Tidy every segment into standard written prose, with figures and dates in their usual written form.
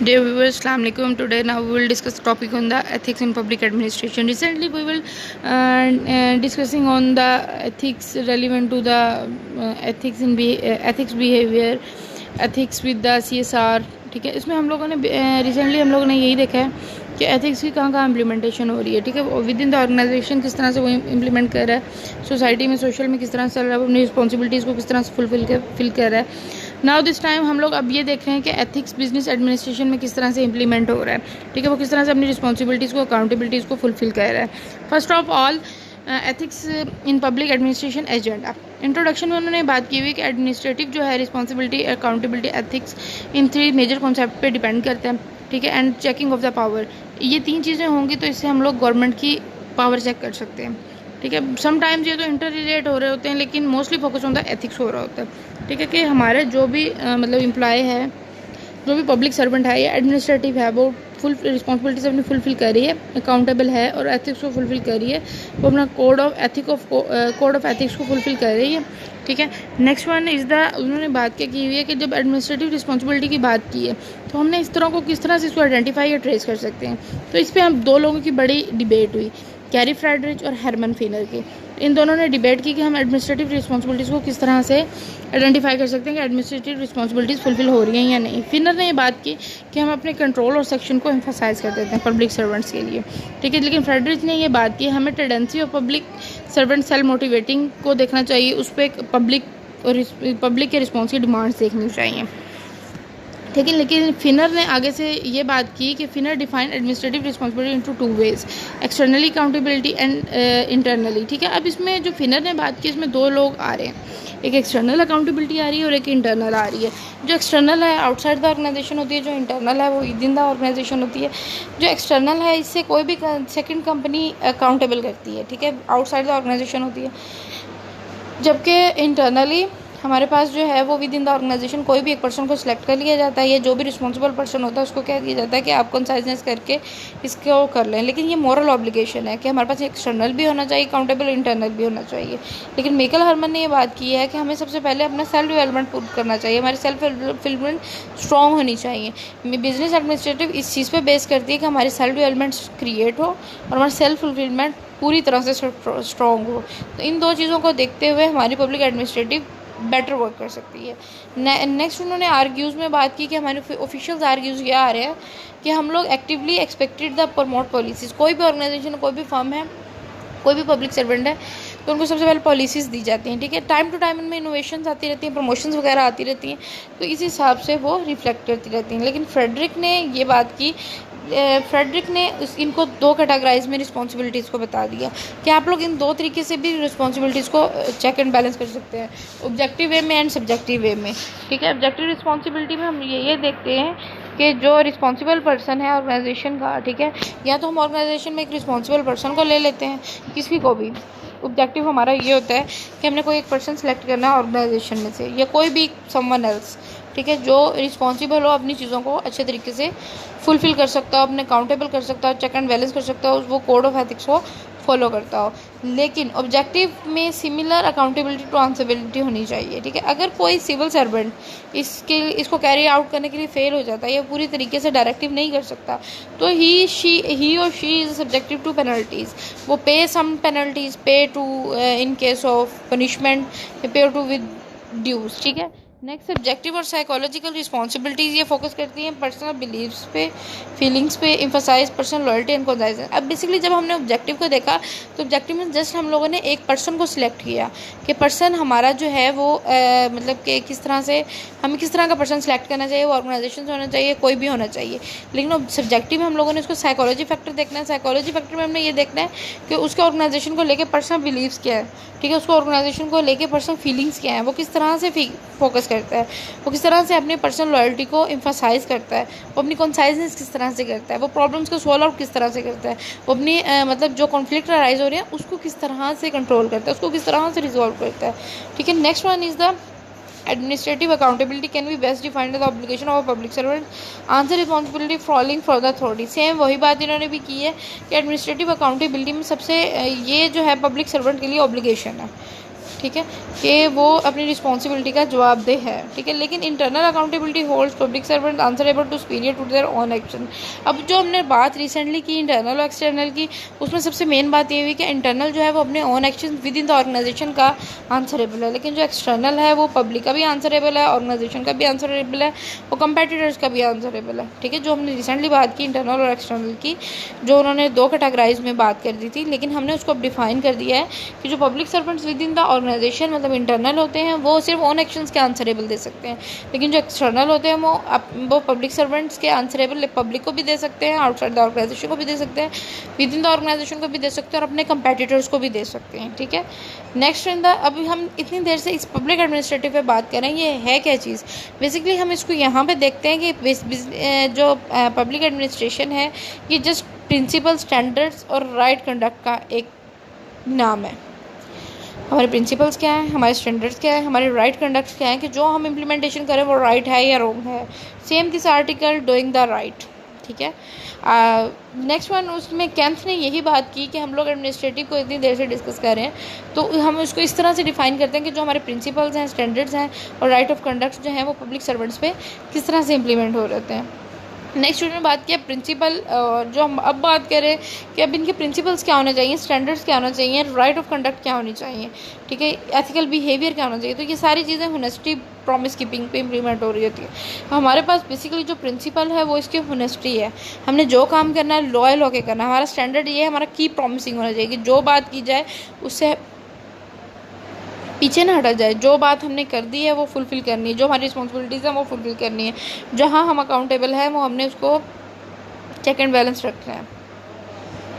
Dear viewers, Assalamu alaikum. Today now we will discuss the topic on the ethics in public administration. Recently we will discussing on the ethics relevant to the ethics behavior, ethics with the CSR. ठीक है, इसमें हम लोगों ने recently हम लोगों ने यही देखा है कि एथिक्स की कहाँ इम्प्लीमेंटेशन हो रही है। ठीक है, विद इन द ऑर्गेनाइजेशन किस तरह से वो इम्प्लीमेंट कर रहा है, सोसाइटी में सोशल में किस तरह से चल रहा है, अपनी रिस्पॉन्सिबिलिटीज़ को किस तरह से फिल कर रहा है। नाउ दिस टाइम हम लोग अब ये देख रहे हैं कि एथिक्स बिजनेस एडमिनिस्ट्रेशन में किस तरह से इंप्लीमेंट हो रहा है। ठीक है, वो किस तरह से अपनी रिस्पॉन्सिबिलिटीज़ को अकाउंटेबिलिटीज़ को फुलफिल कर रहा है। First of all ethics in public administration agenda. Introduction में उन्होंने बात की हुई कि एडमिनिस्ट्रेटिव जो है responsibility, accountability, ethics in 3 major concept पे डिपेंड करते हैं। ठीक है, and checking of the power, ये 3 चीज़ें होंगी तो इससे हम लोग गवर्नमेंट की पावर चेक कर सकते हैं। ठीक है, समटाइम्स ये तो इंटर रिलेट हो रहे होते हैं, लेकिन mostly focus on the ethics हो रहा होता है। ठीक है, कि हमारे जो भी मतलब एम्प्लॉय है, जो भी पब्लिक सर्वेंट है या एडमिनिस्ट्रेटिव है, वो फुल रिस्पॉन्सिबिलिटीज अपनी फुलफिल कर रही है, अकाउंटेबल है और एथिक्स को फुलफिल कर रही है, वो अपना कोड ऑफ एथिक्स को फुलफिल कर रही है। ठीक है, नेक्स्ट वन इज़ द, उन्होंने बात क्या की हुई है कि जब एडमिनिस्ट्रेटिव रिस्पॉन्सिबिलिटी की बात की है तो हमने इस तरह को किस तरह से इसको आइडेंटिफाई या ट्रेस कर सकते हैं। तो इस पर हम 2 लोगों की बड़ी डिबेट हुई, कैरी फ्रेडरिच और हरमन फिनर की। इन दोनों ने डिबेट की कि हम एडमिनिस्ट्रेटिव रिस्पॉन्सिबिलिटीज़ को किस तरह से आइडेंटिफाई कर सकते हैं कि एडमिनिस्ट्रेटिव रिस्पॉन्सिबिलिटीज़ फुलफिल हो रही हैं या नहीं। फिनर ने ये बात की कि हम अपने कंट्रोल और सेक्शन को एम्फसाइज कर देते हैं पब्लिक सर्वेंट्स के लिए। ठीक है, लेकिन फ्रेडरिच ने ये बात की हमें tendency of public servant self motivating को देखना चाहिए, उस पर पब्लिक के रिस्पॉन्स की डिमांड्स देखनी चाहिए। ठीक है, लेकिन फिनर ने आगे से ये बात की कि Finer define administrative responsibility into 2 ways, externally accountability and internally. ठीक है, अब इसमें जो फिनर ने बात की इसमें 2 लोग आ रहे हैं, एक एक्सटर्नल अकाउंटेबिलिटी आ रही है और एक इंटरनल आ रही है। जो एक्सटर्नल है आउटसाइड द ऑर्गेनाइजेशन होती है, जो इंटरनल है वो विद इन द ऑर्गेनाइजेशन होती है। जो एक्सटर्नल है इससे कोई भी सेकेंड कंपनी अकाउंटेबल करती है। ठीक है, आउटसाइड द ऑर्गेनाइजेशन होती है, जबकि इंटरनली हमारे पास जो है वो विद इन द ऑर्गेनाइजेशन कोई भी एक पर्सन को सिलेक्ट कर लिया जाता है, या जो भी रिस्पॉन्सिबल पर्सन होता है उसको कह दिया जाता है कि आप कंसाइजनेस करके इसको कर लें। लेकिन ये मॉरल ऑब्लिगेशन है कि हमारे पास एक्सटर्नल भी होना चाहिए, अकाउंटेबल, इंटरनल भी होना चाहिए। लेकिन मेकल हरमन ने ये बात की है कि हमें सबसे पहले अपना सेल्फ डेवलपमेंट पूरा करना चाहिए, हमारी सेल्फ डेवलपमेंट स्ट्रॉन्ग होनी चाहिए। बिजनेस एडमिनिस्ट्रेटिव इस चीज़ पर बेस करती है कि हमारी सेल्फ डेवलपमेंट क्रिएट हो और हमारी सेल्फ फुलफिलमेंट पूरी तरह से स्ट्रॉन्ग हो। तो इन 2 चीज़ों को देखते हुए हमारी पब्लिक एडमिनिस्ट्रेटिव बेटर वर्क कर सकती है। नेक्स्ट उन्होंने आर्ग्यूज़ में बात की कि हमारे ऑफिशियल्स आर्ग्यूज़ ये आ रहे हैं कि हम लोग actively expected the promote policies. कोई भी ऑर्गेनाइजेशन, कोई भी फर्म है, कोई भी पब्लिक सर्वेंट है, तो उनको सबसे पहले पॉलिसीज़ दी जाती हैं। ठीक है, टाइम टू टाइम उनमें इनोवेशंस आती रहती हैं, प्रमोशंस वगैरह आती रहती हैं, तो इस हिसाब से वो रिफ्लेक्ट करती रहती हैं। लेकिन फ्रेडरिक ने ये बात की, फ्रेडरिक ने इनको 2 कैटेगराइज में रिस्पॉन्सिबिलिटीज़ को बता दिया कि आप लोग इन 2 तरीके से भी रिस्पॉन्सिबिलिटीज़ को चेक एंड बैलेंस कर सकते हैं, ऑब्जेक्टिव वे में एंड सब्जेक्टिव वे में। ठीक है, ऑब्जेक्टिव रिस्पॉन्सिबिलिटी में हम ये देखते हैं कि जो रिस्पॉन्सिबल पर्सन है ऑर्गेनाइजेशन का, ठीक है, या तो हम ऑर्गेनाइजेशन में एक रिस्पॉन्सिबल पर्सन को ले लेते हैं, किसी को भी। ऑब्जेक्टिव हमारा ये होता है कि हमने कोई एक पर्सन सेलेक्ट करना है ऑर्गेनाइजेशन में से, या कोई भी समवन एल्स, ठीक है, जो रिस्पॉन्सिबल हो, अपनी चीज़ों को अच्छे तरीके से फुलफिल कर सकता हो, अपने अकाउंटेबल कर सकता हो, चेक एंड बैलेंस कर सकता हो, वो कोड ऑफ एथिक्स को फॉलो करता हो। लेकिन ऑब्जेक्टिव में सिमिलर अकाउंटेबिलिटी टू आंसरेबिलिटी होनी चाहिए। ठीक है, अगर कोई सिविल सर्वेंट इसको कैरी आउट करने के लिए फेल हो जाता है या पूरी तरीके से डायरेक्टिव नहीं कर सकता, तो ही और she is subjective to penalties. वो pay some penalties, pay to in case of punishment, pay to with dues. ठीक है, नेक्स्ट सब्जेक्टिव और साइकोलॉजिकल रिस्पॉन्सिबिलिटीज़ ये फोकस करती हैं पर्सनल बिलीव्स पे, फीलिंग्स पे, emphasise personal loyalty and conscience. अब बेसिकली जब हमने ऑब्जेक्टिव को देखा तो ऑब्जेक्टिव में जस्ट हम लोगों ने एक पर्सन को सिलेक्ट किया कि पर्सन हमारा जो है वो मतलब कि किस तरह से, हमें किस तरह का पर्सन सेलेक्ट करना चाहिए, वो ऑर्गेनाइजेशन से होना चाहिए, कोई भी होना चाहिए। लेकिन सब्जेक्टिव में हम लोगों ने उसको साइकोलॉजी फैक्टर देखना है। साइकोलॉजी फैक्टर में हमने ये देखना है कि उसके ऑर्गेनाइजेशन को लेकर पर्सनल बिलीव्स क्या है। ठीक है, उसको ऑर्गेनाइजेशन को लेकर पर्सनल फीलिंग्स क्या है, वो किस तरह से फोकस करता है, वो किस तरह से अपनी पर्सनल लॉयल्टी को एम्फसाइज करता है, वो अपनी कंसाइजनेस किस तरह से करता है, वो प्रॉब्लम्स को सॉल्व आउट किस तरह से करता है, वो अपनी मतलब जो कॉन्फ्लिक्ट अराइज हो रही है उसको किस तरह से कंट्रोल करता है, उसको किस तरह से रिजॉल्व करता है। ठीक है, next one is the administrative accountability can be best defined as the obligation of a public servant answer responsibility falling for the authority। Same वही बात इन्होंने भी की है कि एडमिनिस्ट्रेटिव अकाउंटेबिलिटी में सबसे ये जो है पब्लिक सर्वेंट के लिए ऑब्लिगेशन है। ठीक है, कि वो अपनी रिस्पॉन्सिबिलिटी का जवाबदेह है। ठीक है, लेकिन internal accountability holds public servant answerable to superior to their own action. अब जो हमने बात रिसेंटली की इंटरनल और एक्सटर्नल की, उसमें सबसे मेन बात ये हुई कि इंटरनल जो है वो अपने own action within the organisation का आंसरेबल है, लेकिन जो एक्सटर्नल है वो पब्लिक का भी आंसरेबल है, ऑर्गेनाइजेशन का भी आंसरेबल है, वो कंपेटिटर्स का भी आंसरेबल है। ठीक है, जो हमने रिसेंटली बात की इंटरनल और एक्सटर्नल की, जो उन्होंने दो कैटेगराइज में बात कर दी थी, लेकिन हमने उसको अब डिफाइन कर दिया है कि जो public servants within the organisation मतलब इंटरनल होते हैं वो सिर्फ ओन एक्शंस के आंसरेबल दे सकते हैं, लेकिन जो एक्सटर्नल होते हैं वो पब्लिक सर्वेंट्स के आंसरेबल पब्लिक को भी दे सकते हैं, आउटसाइड द ऑर्गेनाइजेशन को भी दे सकते हैं, विद इन द ऑर्गेनाइजेशन को भी दे सकते हैं और अपने कंपेटिटर्स को भी दे सकते हैं। ठीक है, नेक्स्ट इन द, अभी हम इतनी देर से इस पब्लिक एडमिनिस्ट्रेटिव पे बात कर रहे हैं, ये है क्या चीज़। बेसिकली हम इसको यहाँ पे देखते हैं कि जो पब्लिक एडमिनिस्ट्रेशन है ये जस्ट प्रिंसिपल, स्टैंडर्ड्स और राइट कंडक्ट का एक नाम है। हमारे प्रिंसिपल्स क्या हैं, हमारे स्टैंडर्ड्स क्या है, हमारे राइट कंडक्ट्स क्या हैं कि जो हम इम्प्लीमेंटेशन करें वो राइट है या रॉन्ग है। Same this article doing the right. ठीक है, नेक्स्ट वन, उसमें कैंथ ने यही बात की कि हम लोग एडमिनिस्ट्रेटिव को इतनी देर से डिस्कस कर रहे हैं तो हम उसको इस तरह से डिफाइन करते हैं कि जो हमारे प्रिंसिपल्स हैं, स्टैंडर्ड्स हैं और राइट ऑफ कंडक्ट जो हैं वो पब्लिक सर्वेंट्स पे किस तरह से इम्प्लीमेंट हो रहते हैं। नेक्स्ट वीडियो में बात किया प्रिंसिपल, जो हम अब बात करें कि अब इनके प्रिंसिपल्स क्या होने चाहिए, स्टैंडर्ड्स क्या होना चाहिए, राइट ऑफ कंडक्ट क्या होनी चाहिए। ठीक है, एथिकल बिहेवियर क्या होना चाहिए। तो ये सारी चीज़ें होनेस्टी, प्रॉमिस कीपिंग पे इम्प्लीमेंट हो रही होती है। हमारे पास बेसिकली जो प्रिंसिपल है वो इसकी होनेस्टी है, हमने जो काम करना है लॉयल होकर करना है। हमारा स्टैंडर्ड ये है, हमारा की प्रॉमिसिंग होना चाहिए कि जो बात की जाए उससे पीछे ना हटा जाए, जो बात हमने कर दी है वो फुलफ़िल करनी है, जो हमारी रिस्पॉन्सिबिलिटीज़ हैं वो फुलफ़िल करनी है, जहाँ हम अकाउंटेबल हैं वो हमने उसको चेक एंड बैलेंस रखना है।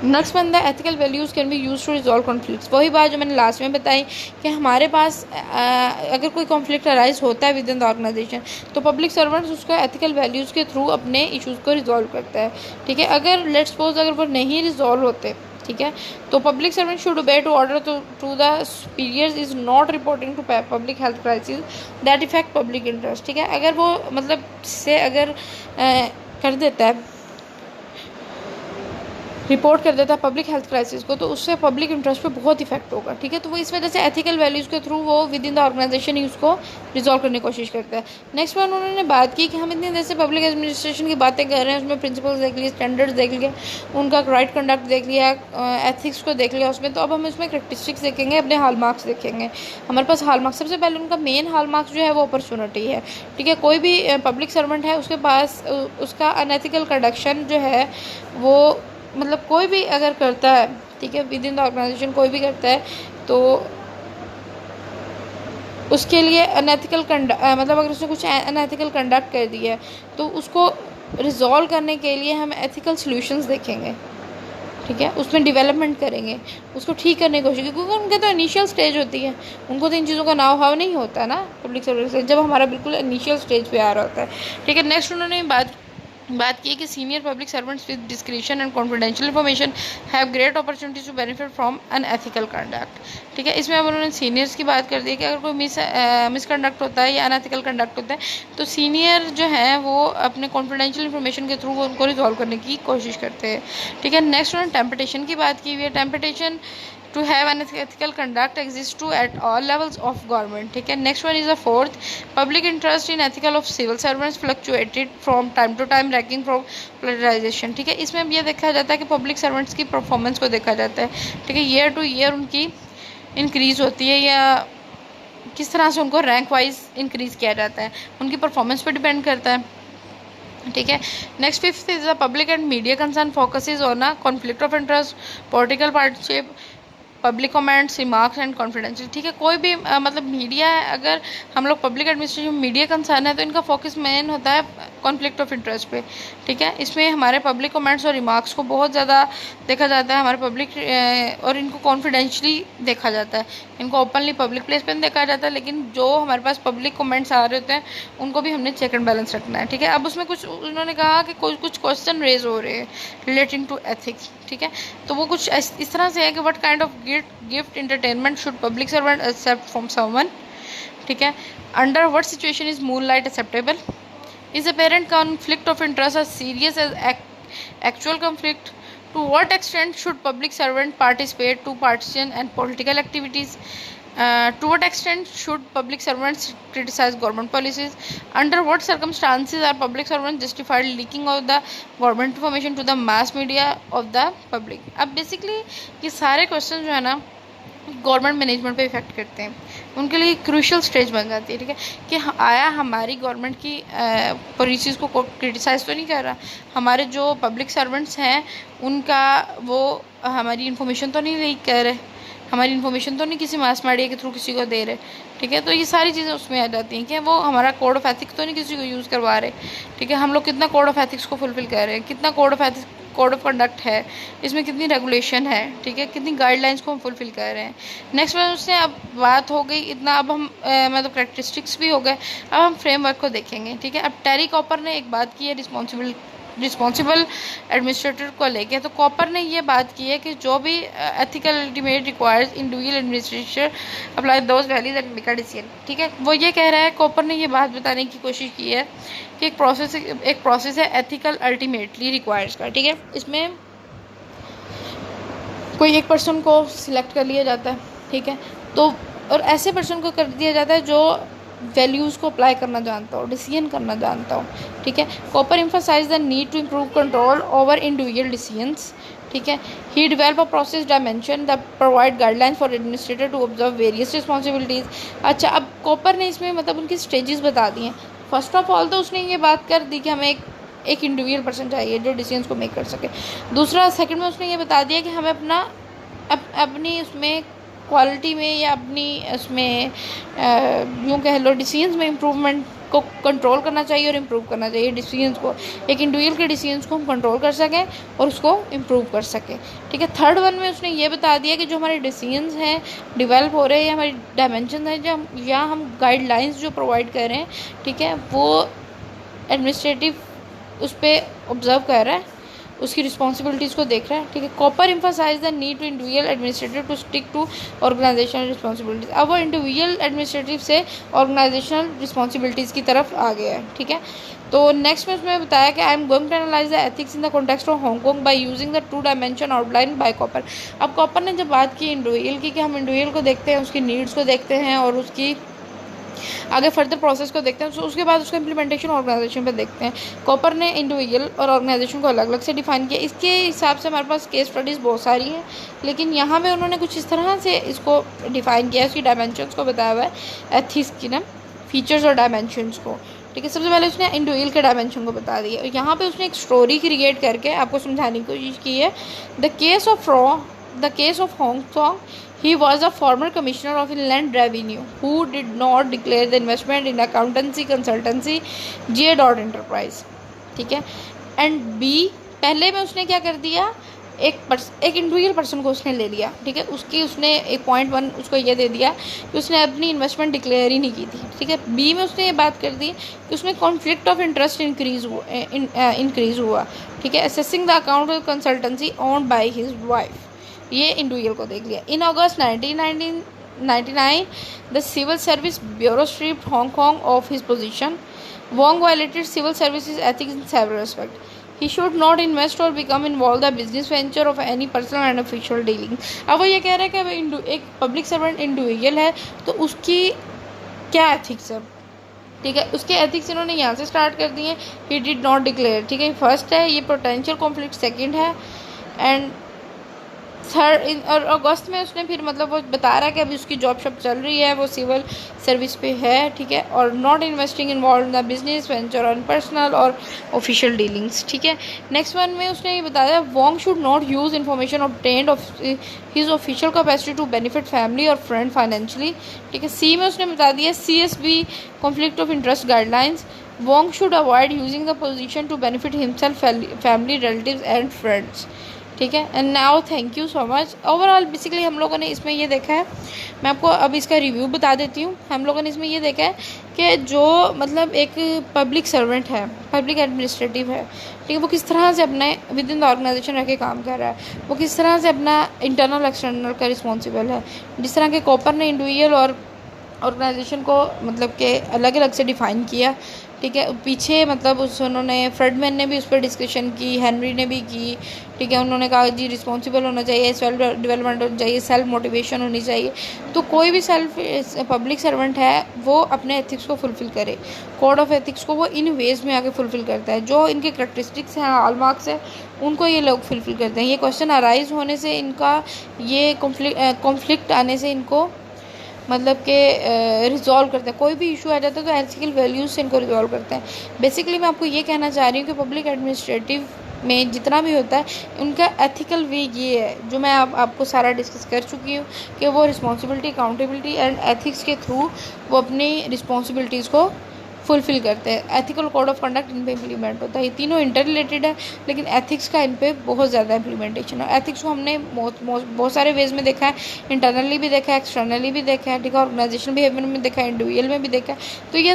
Next one, the ethical values can be use to resolve conflicts. वही बात जो मैंने लास्ट में बताई कि हमारे पास अगर कोई कॉन्फ्लिक्ट अराइज होता है विद इन द ऑर्गेनाइजेशन तो पब्लिक सर्वेंट्स उसको एथिकल वैल्यूज़ के थ्रू अपने इश्यूज़ को रिजॉल्व करता है। ठीक है, अगर लेट्स सपोज अगर वो नहीं रिजॉल्व होते, ठीक है, तो public servant should obey to order to the superiors is not reporting to public health crisis that effect public interest. ठीक है, अगर वो मतलब से अगर कर देता है, रिपोर्ट कर देता है पब्लिक हेल्थ क्राइसिस को, तो उससे पब्लिक इंटरेस्ट पे बहुत इफेक्ट होगा। ठीक है, तो वो इस वजह से एथिकल वैल्यूज़ के थ्रू वो विद इन द ऑर्गेनाइजेशन ही उसको रिजॉल्व करने की कोशिश करता है। नेक्स्ट वन, उन्होंने बात की कि हम इतनी देर से पब्लिक एडमिनिस्ट्रेशन की बातें कर रहे हैं, उसमें प्रिंसिपल्स देख लिए, स्टैंडर्ड्स देख लिया, उनका राइट कंडक्ट देख लिया, एथिक्स को देख लिया उसमें, तो अब हम इसमें करैक्टरिस्टिक्स देखेंगे, अपने हॉलमार्क्स देखेंगे। हमारे पास हॉलमार्क्स, सबसे पहले उनका मेन हॉलमार्क्स जो है वो अपॉर्चुनिटी है। ठीक है, कोई भी पब्लिक सर्वेंट है उसके पास उसका अनएथिकल कंडक्शन जो है वो मतलब कोई भी अगर करता है, ठीक है, विद इन द ऑर्गेनाइजेशन कोई भी करता है तो उसके लिए अनएथिकल मतलब अगर उसने कुछ अनएथिकल कंडक्ट कर दिया है तो उसको रिजॉल्व करने के लिए हम एथिकल सॉल्यूशंस देखेंगे। ठीक है, उसमें डेवलपमेंट करेंगे, उसको ठीक करने की कोशिश, क्योंकि उनके तो इनिशियल स्टेज होती है, उनको तो इन चीज़ों का नाव हाव नहीं होता है ना पब्लिक सर्विस से, जब हमारा बिल्कुल इनिशियल स्टेज पे आ रहा होता है। ठीक है, नेक्स्ट उन्होंने बात की कि senior public servants with discretion and confidential information have great opportunities to benefit from an ethical conduct. ठीक है, इसमें अब उन्होंने सीनियर्स की बात कर दी है कि अगर कोई मिसकंडक्ट होता है या अनएथिकल कंडक्ट होता है तो सीनियर जो है वो अपने कॉन्फिडेंशियल इन्फॉर्मेशन के थ्रू उनको रिजॉल्व करने की कोशिश करते हैं। ठीक है, नेक्स्ट उन्होंने टेम्पटेशन की बात की हुई है। Temptation to have an ethical conduct exists to at all levels of government. ठीक है, next one is the fourth, public interest in ethical of civil servants fluctuated from time to time ranking from polarization. ठीक है, इसमें अब ये देखा जाता है कि पब्लिक सर्वेंट्स की परफॉर्मेंस को देखा जाता है। ठीक है, ईयर टू ईयर उनकी इंक्रीज़ होती है या किस तरह से उनको रैंक वाइज इंक्रीज़ किया जाता है, उनकी परफॉर्मेंस पर डिपेंड करता है। ठीक है, next fifth is the public and media concern focuses on a conflict of interest, political partnership, public comments, remarks and confidential. ठीक है, कोई भी मतलब मीडिया है, अगर हम लोग पब्लिक एडमिनिस्ट्रेशन मीडिया कंसर्न है तो इनका फोकस मेन होता है कॉन्फ्लिक्ट ऑफ इंटरेस्ट पे। ठीक है, इसमें हमारे पब्लिक कमेंट्स और रिमार्क्स को बहुत ज़्यादा देखा जाता है, हमारे पब्लिक और इनको कॉन्फिडेंशली देखा जाता है, इनको ओपनली पब्लिक प्लेस पर देखा जाता है, लेकिन जो हमारे पास पब्लिक कमेंट्स आ रहे होते हैं उनको भी हमने चेक एंड बैलेंस रखना है। ठीक है, अब उसमें कुछ उन्होंने कहा कि कुछ क्वेश्चन रेज हो रहे हैं रिलेटिंग टू एथिक्स। ठीक है, तो वो कुछ इस तरह से है कि what kind of gift entertainment should public servant accept from someone. ठीक है, under what situation is moonlight acceptable, is apparent conflict of interest as serious as actual conflict, to what extent should public servant participate to partisan and political activities, To what extent should public servants criticize government policies? Under what circumstances are public servants justified leaking of the government information to the mass media of the public? अब basically ये सारे question जो है ना government management पे effect करते हैं, उनके लिए क्रूशियल स्टेज बन जाती है, ठीक है, कि आया हमारी गवर्नमेंट की पॉलिसीज़ को क्रिटिसाइज़ तो नहीं कर रहा, हमारे जो पब्लिक सर्वेंट्स हैं उनका वो हमारी इन्फॉर्मेशन तो नहीं लीक कर रहे, हमारी इन्फॉर्मेशन तो नहीं किसी मास मीडिया के थ्रू किसी को दे रहे, ठीक है। तो ये सारी चीज़ें उसमें आ जाती हैं कि वो हमारा कोड ऑफ एथिक्स तो नहीं किसी को यूज़ करवा रहे, ठीक है, हम लोग कितना कोड ऑफ एथिक्स को फुलफिल कर रहे हैं, कितना कोड ऑफ कंडक्ट है, इसमें कितनी रेगुलेशन है, ठीक है, कितनी गाइडलाइंस को हम फुलफिल कर रहे हैं। नेक्स्ट बार उससे अब बात हो गई इतना, अब हम मतलब कैरेक्टरिस्टिक्स भी हो गए, अब हम फ्रेमवर्क को देखेंगे, ठीक है। अब टेरी कॉपर ने एक बात की है रिस्पॉन्सिबल एडमिनिस्ट्रेटर को लेके, तो कॉपर ने ये बात की है कि जो भी ethical ultimate requires individual administrator apply those values and make a decision, ठीक है। वो ये कह रहा है, कॉपर ने ये बात बताने की कोशिश की है कि एक प्रोसेस है एथिकल अल्टीमेटली रिक्वायर्स का, ठीक है। इसमें कोई एक पर्सन को सिलेक्ट कर लिया जाता है, ठीक है, तो और ऐसे पर्सन को कर दिया जाता है जो वैल्यूज़ को अप्लाई करना जानता हो, डिसीजन करना जानता हो, ठीक है। Cooper emphasise the need to improve control over individual decisions, ठीक है। He develop a process dimension the provide guideline for administrator to observe various responsibilities. अच्छा, अब कॉपर ने इसमें मतलब उनकी स्टेजेस बता दी हैं। फर्स्ट ऑफ ऑल तो उसने ये बात कर दी कि हमें एक इंडिविजुअल पर्सन चाहिए जो डिसीजंस को मेक कर सके। दूसरा सेकंड में उसने ये बता दिया कि हमें अपनी उसमें क्वालिटी में या अपनी उसमें यूँ कह लो डिसीजंस में इम्प्रूवमेंट को कंट्रोल करना चाहिए और इम्प्रूव करना चाहिए डिसीजंस को, एक इंडिविजुअल के डिसीजंस को हम कंट्रोल कर सकें और उसको इम्प्रूव कर सकें, ठीक है। थर्ड वन में उसने ये बता दिया कि जो हमारे डिसीजंस हैं डेवलप हो रहे हैं या हमारी डायमेंशन है जो या हम गाइडलाइंस जो प्रोवाइड कर रहे हैं, ठीक है, वो एडमिनिस्ट्रेटिव उस पर ऑब्जर्व कर रहा है, उसकी रिस्पॉन्सिबिलिटीज़ को देख रहा है, ठीक है। Cooper emphasise the need to individual administrative to stick to organisational responsibilities. अब वो इंडिविजुअल एडमिनिस्ट्रेटिव से ऑर्गेनाइजेशनल रिस्पॉन्सिबिलिटीज़ की तरफ आ गया है, ठीक है। तो नेक्स्ट में उसमें बताया कि I am going to analyse the ethics in the context of Hong Kong by using the 2 dimension outline by Cooper. अब कॉपर ने जब बात की इंडिविजुअल की कि हम इंडिविजुअल को देखते हैं, उसकी नीड्स को देखते हैं और उसकी आगे फर्दर प्रोसेस को देखते हैं, तो उसके बाद उसका इम्प्लीमेंटेशन ऑर्गेनाइजेशन पे देखते हैं। कॉपर ने इंडिविजुअल और ऑर्गेनाइजेशन को अलग अलग से डिफाइन किया। इसके हिसाब से हमारे पास केस स्टडीज़ बहुत सारी हैं, लेकिन यहाँ पे उन्होंने कुछ इस तरह से इसको डिफाइन किया है, उसकी डायमेंशंस को बताया हुआ है, एथिक्स की ना फीचर्स और डायमेंशंस को, ठीक है। सबसे पहले उसने इंडिविजुअल के डायमेंशन को बता दिया और यहाँ पे उसने एक स्टोरी क्रिएट करके आपको समझाने की कोशिश की है। The case of Hong Kong, he was a former commissioner of inland revenue who did not declare the investment in accountancy consultancy J. Enterprise, ठीक है। एंड बी, पहले में उसने क्या कर दिया, एक इंडिविजुअल पर्सन को उसने ले लिया, ठीक है, उसने 1.1 उसको ये दे दिया कि उसने अपनी इन्वेस्टमेंट डिक्लेयर ही नहीं की थी, ठीक है। बी में उसने ये बात कर दी कि उसमें कॉन्फ्लिक्ट ऑफ इंटरेस्ट इंक्रीज़ हुआ, ठीक है। Assessing the account of consultancy owned by his wife, ये इंडिविजुअल को देख लिया। In August 1999 the civil service bureau stripped Hong Kong of his position. Wong violated civil services ethics in several respect. He should not invest or become involve the business venture of any personal and official dealing. अब वो ये कह रहे हैं कि एक public servant individual है तो उसकी क्या एथिक्स है, ठीक है। उसके एथिक्स इन्होंने यहाँ से स्टार्ट कर दिए। ही डिड नॉट डिक्लेयर, ठीक है, फर्स्ट है ये पोटेंशियल कॉन्फ्लिक्ट, सेकंड है एंड थर्ड। और अगस्त में उसने फिर मतलब वो बता रहा है कि अभी उसकी जॉब शॉप चल रही है, वो सिविल सर्विस पे है, ठीक है, और not investing involve in the business venture on personal और ऑफिशियल डीलिंग्स, ठीक है। नेक्स्ट वन में उसने ये बताया Wong should not use information obtained of his official capacity to benefit family और फ्रेंड फाइनेंशियली, ठीक है। सी में उसने बता दिया CSB conflict of interest guidelines. Wong should avoid using the position to benefit himself, family, relatives and friends, ठीक है। And now thank you so much. Overall basically हम लोगों ने इसमें ये देखा है, मैं आपको अब इसका रिव्यू बता देती हूँ। हम लोगों ने इसमें ये देखा है कि जो मतलब एक पब्लिक सर्वेंट है, पब्लिक एडमिनिस्ट्रेटिव है, ठीक है, वो किस तरह से अपने विद इन द ऑर्गेनाइजेशन रह के काम कर रहा है, वो किस तरह से अपना इंटरनल एक्सटर्नल का रिस्पॉन्सिबल है। जिस तरह के कॉपर ने इंडिविजुअल और ऑर्गेनाइजेशन को मतलब के अलग अलग से डिफ़ाइन किया, ठीक है। पीछे मतलब उन्होंने फ्रेडमैन ने भी उस पर डिस्कशन की, हेनरी ने भी की, ठीक है। उन्होंने कहा जी रिस्पॉन्सिबल होना चाहिए, सेल्फ डेवलपमेंट होनी चाहिए, सेल्फ मोटिवेशन होनी चाहिए। तो कोई भी पब्लिक सर्वेंट है वो अपने एथिक्स को फुलफ़िल करे, कोड ऑफ एथिक्स को वो इन वेज़ में आके फुलफ़िल करता है। जो इनके करैक्टरिस्टिक्स हैं, हॉलमार्क्स है, उनको ये लोग फुलफ़िल करते हैं। ये क्वेश्चन अराइज होने से इनका ये कॉन्फ्लिक्ट आने से इनको मतलब कि रिज़ॉल्व करते हैं। कोई भी इशू आ जाता है तो एथिकल वैल्यूज़ से इनको रिज़ॉल्व करते हैं। बेसिकली मैं आपको ये कहना चाह रही हूँ कि पब्लिक एडमिनिस्ट्रेटिव में जितना भी होता है उनका एथिकल वे ये है, जो मैं आपको सारा डिस्कस कर चुकी हूँ, कि वो रिस्पॉन्सिबिलिटी, अकाउंटेबिलिटी एंड एथिक्स के थ्रू वो अपनी रिस्पॉन्सिबिलिटीज़ को फुलफ़िल करते हैं। Ethical code of conduct in पे इम्प्लीमेंट होता है। ये तीनों इंटर रिलेटेड है, लेकिन एथिक्स का इन पे बहुत ज़्यादा इम्प्लीमेंटेशन है। एथिक्स को हमने बहुत सारे वेज में देखा है, इंटरनली भी देखा है, एक्सटर्नली भी देखा है, ठीक है, ऑर्गेनाइजेशन बिहेवियर में देखा है, इंडिविजुअल में भी देखा है। तो ये